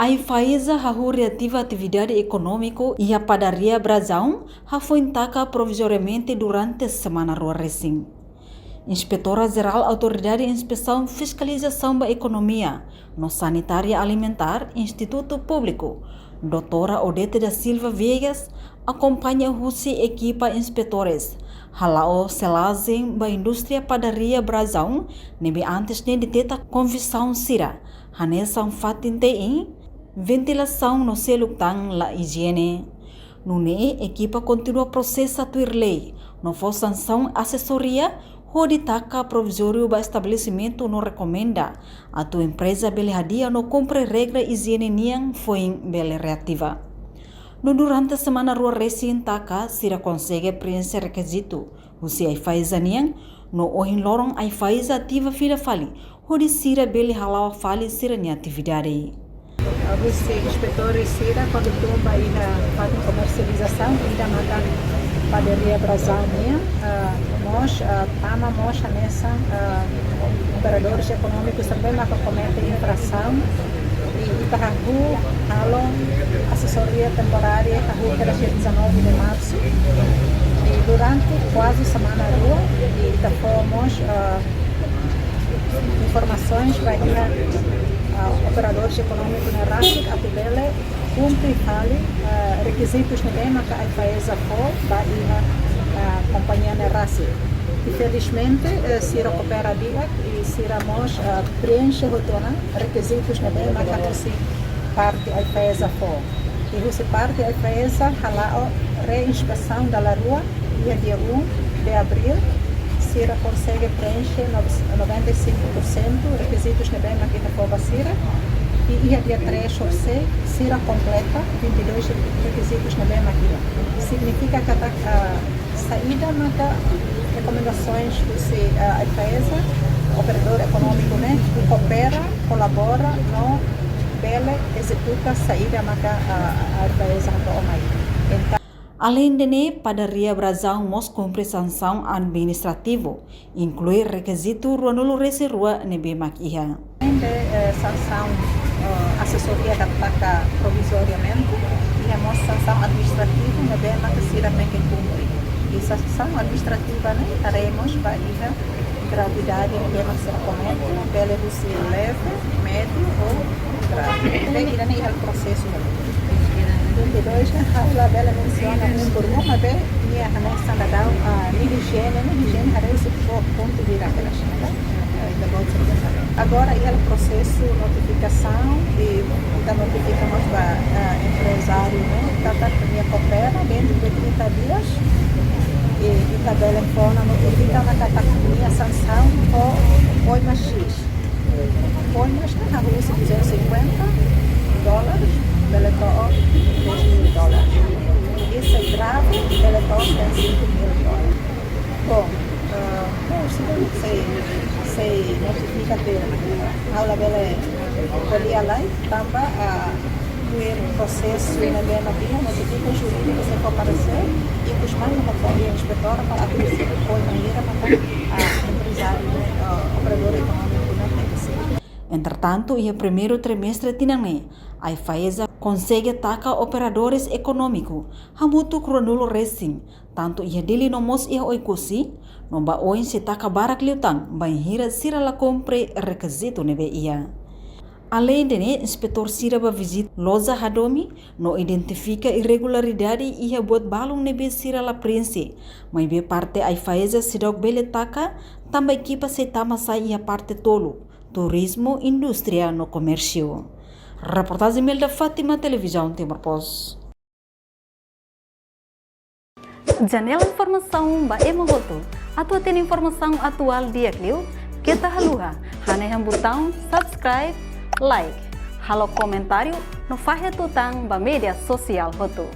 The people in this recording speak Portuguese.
Ai faiza hahuri ativa atividade econômico e a padaria Brasão foi intaca provisoriamente durante a semana rua recém. Inspetora-Geral Autoridade de Inspeção Fiscalização da Economia no Sanitária Alimentar Instituto Público, Doutora Odete da Silva Viegas, acompanha o equipa inspetores halao selazem da indústria padaria Brasão, nebe antes de deteta convicção sira, hanesan fatinte em ventilação no selutang la higiene. Nune equipa continua processo atuir lei, no for sanção assessoria, hoditaka provisório ba estabelecimento no recomenda a tua empresa belehadia no cumpre regra higiene niang foi bele reativa. No durante a semana rua recém taka sira consegue preencher requisito, usi ai faiza niang no ohin lorong ai faiza ativa fila fali, hodi sira bele halau fali sira ni atividade. Os inspetores sira quando tomba aí fazem comercialização ainda mata padaria Brasão nós tama nessa operadores econômicos também que cometem infração e tahu halo assessoria temporária tahu que era dia 19 de março e durante quase semana rua e fomos informações para operadores econômicos na RASIC, a Tibele, cumpre e fale requisitos na tema que a FAESA for para a companhia na RASIC. Infelizmente, se recupera dia e se iremos preencher requisitos na tema que você parte a FAESA for. E você parte a FAESA, a reinspeção da rua, dia 1 de abril, Sira consegue preencher 95% requisitos de bem aqui na Cova Sira e dia 3 ou 6 Sira completa 22 requisitos de bem aqui. Significa que a saída das recomendações do a empresa, operador econômico, né, que coopera, colabora, não bele executa a saída da empresa então além de padaria Brasão mos cumpre sanção administrativo, inclui requisito ruanulu resi rua nebe makiha. Além de sanção assessoria da placa provisoriamente, temos sanção administrativa nebe makasira que cumpre. E sanção administrativa né, teremos para gravidade que vai ser comete, bele leve, médio ou grave. Então, irá o processo. 22 a bela menciona por uma vez e a anexação da higiene harus ponto de agora é o processo notificação e da notificamos para empresário tá minha coopera dentro de 30 dias e tá telefona notifica na categoria sanção ou mais X ou mais na rua $250 Beletor $10.000. Isso é grave, Beletor tem $5.000. Bom, se notifica de aula bele polia lá também o processo na mesma via notifica o jurídico se for aparecer e os mais não podem inspetora para a polícia foi maneira para a empresário operador econômico não tem que ser. Entretanto, e o primeiro trimestre tinangne, a FAESA consegue atacar operadores econômicos, hamutu kronulo racing, tanto ia dili nomos ia oikusi, nomba oin se taka barak liutang, bain hira sira la compre requisito nebe ia. Além de inspetor sira ba visit loja hadomi, no identifica irregularidade ia buat balong nebe sira la prense, mas be parte a FAESA sidok bele taka, também equipa se tama sai ia parte tolo, turismo, indústria no comércio. Reportagem Melda Fátima, Televisão Timor Pos. Janela informação ba emogoto. Atua tem informação atual dia clio. Kita haluha. Haneham botão subscribe, like. Halo comentário no fahe tutang ba media sosial hoto.